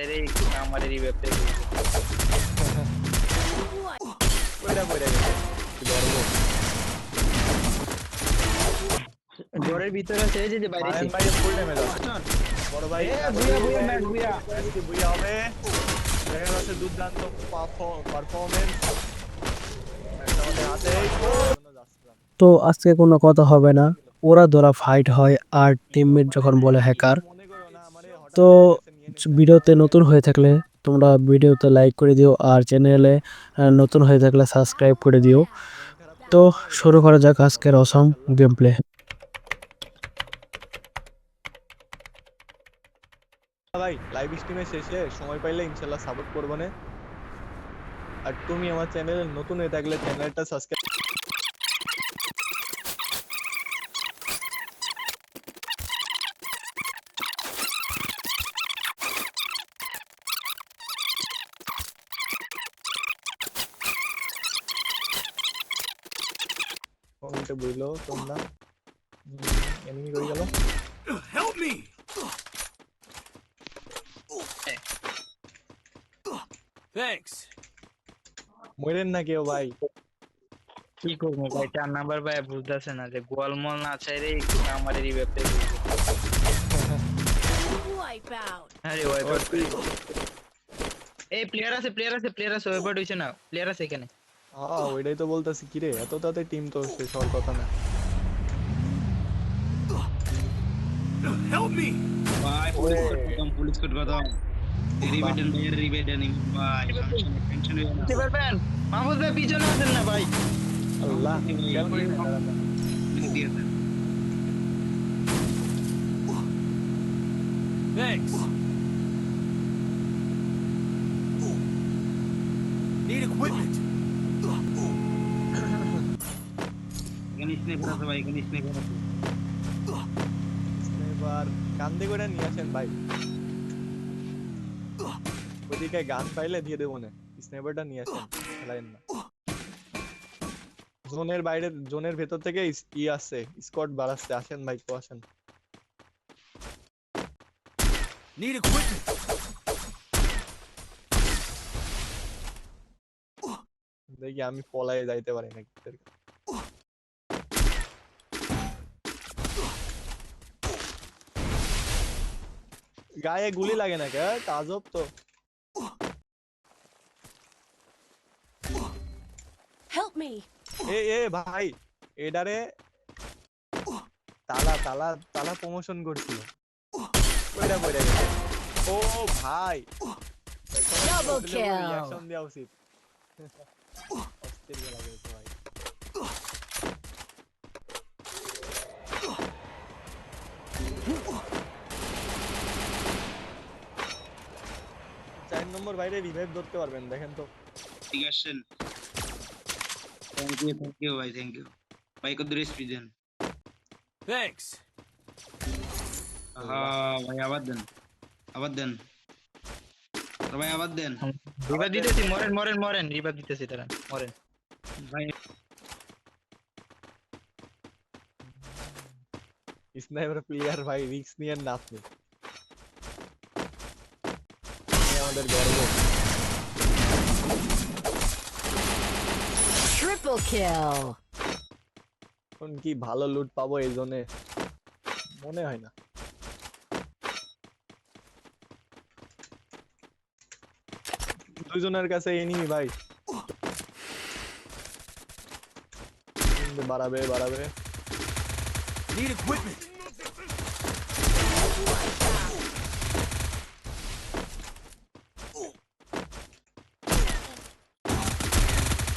রে আমারে রিভাইভ দে কইরা কইরা গেছে গর্ব ঘরের ভিতরে আছে এই যে বাইরে মারেন ভাই ফুল ড্যামেজ আছে বড় ভাই বুয়া বুয়া ম্যাচ বুয়া আজকে বুইয়া হবে দেখেন আছে দুর্দান্ত পারফরম্যান্স আমাদের হাতে তো আজকে কোনো কথা হবে না, ওরা ধরা ফাইট হয় আর টিমমেট যখন বলে হ্যাকার। মনে করো না আমারে হঠাৎ তো করে গেছে নিয়ে নিতে ভিডিওতে নতুন হয়ে থাকলে তোমরা ভিডিওতে লাইক করে দিও আর চ্যানেলে নতুন হয়ে থাকলে সাবস্ক্রাইব করে দিও। মন খারাপ তো শুরু করা যাক আজকের অসম গেম প্লে। ভাই লাইভ স্ট্রিমে শেষে সময় পাইলে ইনশাআল্লাহ সাপোর্ট করবো না আর তুমি আমার চ্যানেলে নতুন হয়ে থাকলে চ্যানেলটা সাবস্ক্রাইব কমেন্টে বইলো তোমরা এনিমি কই গেল Help me! Thanks. মরেন না কেউ ভাই কি করবো ভাই 4 নাম্বার ভাই বুঝতাছে না যে গোলমল না চাই রে আমারে রিভাইভ দে Wipe out. আরে ওয়াইপ আউট এই প্লেয়ার আছে ওয়াইপ আউট হইছে না প্লেয়ার আছে এখানে ওইটাই তো বলতাছি কি রে এত তাতে টিম তো শেষ হওয়ার কথা না Help me! ভাই পুলিশ কোড খতম রিবেডেন মেয়ের রিবেডেন ভাই টেনশন হই না বুঝতে পারবেন মাহমুদ ভাই পিছনে আছেন না ভাই আল্লাহ খেয়াল করি না দাঁড়ান। দিয়েছে Thanks. Need equipment. এখানে স্নাইপার আছে ভাই এখানে স্নাইপার আছে এবার কান্দে করে নিয়ে আসেন ভাই ওদিকে গান পাইলে দিয়ে দেবো না স্নাইপারটা নিয়ে আসেন খেলায়েন না জোনের বাইরে জোনের ভেতর থেকে ই আসছে স্কোয়াড বাড়াচ্ছে আসেন ভাই তো আসেন Need equipment. দেখি আমি পলায়ে যাইতে পারি না গায়ে গুলি লাগে না কে তাজব তো Help me. এ ভাই এডারে তালা তালা তালা প্রমোশন করছিল কইরা কইরা গেছে ও ভাই Double kill. রিঅ্যাকশন দেওয়া উচিত অস্থির গলা গেছে ভাই চার নম্বর বাইরে রিভাইভ ধরতে পারবেন দেখেন তো ঠিক আছেন থ্যাংক ইউ ভাই থ্যাংক ইউ ভাই কত রেসপি দেন Thanks. হ্যাঁ ভাই আবার দেন তো ভাই আবার দেন রিভাইভ দিতেছি মরেন রিভাইভ দিতেছি তারা মরেন ভাই স্নাইপার প্লেয়ার ভাই রিস্ক নিয়ে না আপনি আমাদের গর্ব Triple kill. কোন কি ভালো লুট পাবো এই জোনে মনে হয় না দুইজনের কাছে এনিমি ভাই বাড়াবে Need equipment.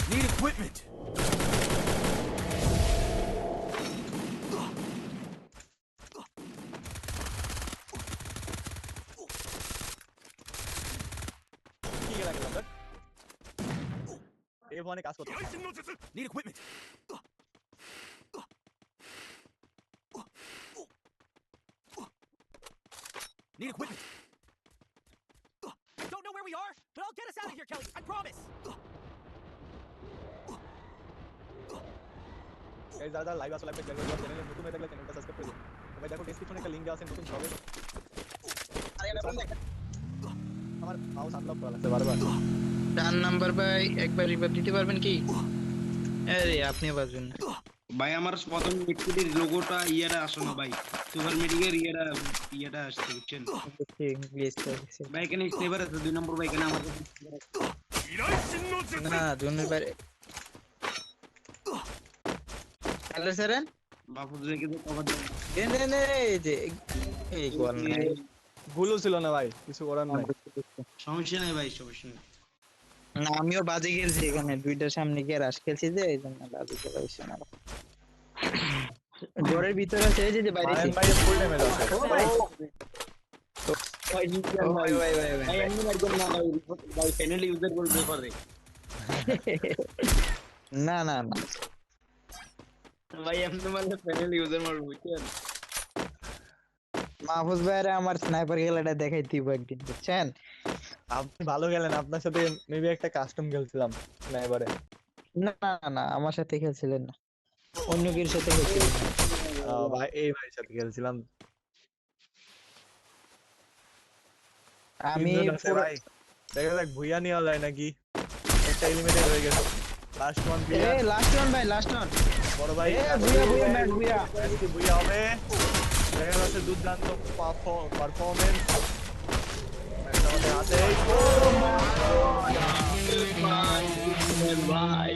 Need equipment. কি গেলা গেলা বাট এই ফোনে কাজ করতে Need equipment. Need equipment. I don't know where we are, but I'll get us out of here, Kelly. I promise. Guys যারা লাইভ আসলে লাইভ চ্যানেলে নতুন হয়ে থাকলে চ্যানেলটা সাবস্ক্রাইব করে দিন ভাই দেখো ডেসক্রিপশনে একটা লিংক দেওয়া আছে নতুন সবে আমার মাউস আনলক করা লাগছে বারবার। 4 নাম্বার ভাই একবার রিভাইভ দিতে পারবেন কি? আরে আপনি বাজবেন না। ভাই আমার প্রথম মিডকিটের লোগোটা ইয়াটা আসে না ভাই, সুপার মেডিকের ইয়াটা আসছে বুঝছেন গ্লিচ করেছে। ভাই। এখানে স্নেপার আছে 2 নম্বর ভাই, এখানে আমাদের না জুনের বাইরে হ্যালো স্যার বাপু দেখে তো কভার দেন। এই যে এই গোল নাই। ভুলও ছিল না ভাই, কিছু করার নাই। সমস্যা নাই ভাই, সমস্যা নাই। না আমিও বাজে খেলছি, এখানে দুইটার সামনে গিয়ে রাশ খেলছি যে এই জন্য বাজে খেলা হয়েছে না। ঘরের ভিতরে আছে এই যে বাইরে মারেন ভাই ফুল ড্যামেজ আছে। ও ভাই ভাই ও ভাই ভাই ভাই ভাই ভাই এমনি একদম না ভাই, ভাই চ্যানেল ইউজার বলতে পারে না না না ভাই এমনি মানে চ্যানেল ইউজার মার বুঝছেন। মাহফুজ ভাইরা আমার স্নাইপার খেলাটা দেখাইতে একদিন বুঝছেন। আপনি ভালো গেলেন, আপনার সাথে মেবি একটা কাস্টম খেলছিলাম না এবারে। না না না আমার সাথে খেলছিলেন না, অন্য কের সাথে খেলছিলেন। ভাই এই ভাইয়ের সাথে খেলছিলাম। আমি তিনজন আছে পুরো- ভাই, দেখা যাক ভুইয়া নিয়ে যায় নাকি। একটা এলিমিনেট হয়ে গেছে, লাস্ট ওয়ান এ ভুইয়া। লাস্ট ওয়ান ভাই লাস্ট ওয়ান। বড় ভাই এ ভুইয়া ভুইয়া ম্যাচ ভুইয়া। আজকে ভুইয়া হবে, দেখা যাচ্ছে দুর্দান্ত পারফরমেন্স আমাদের হাতে। ভাই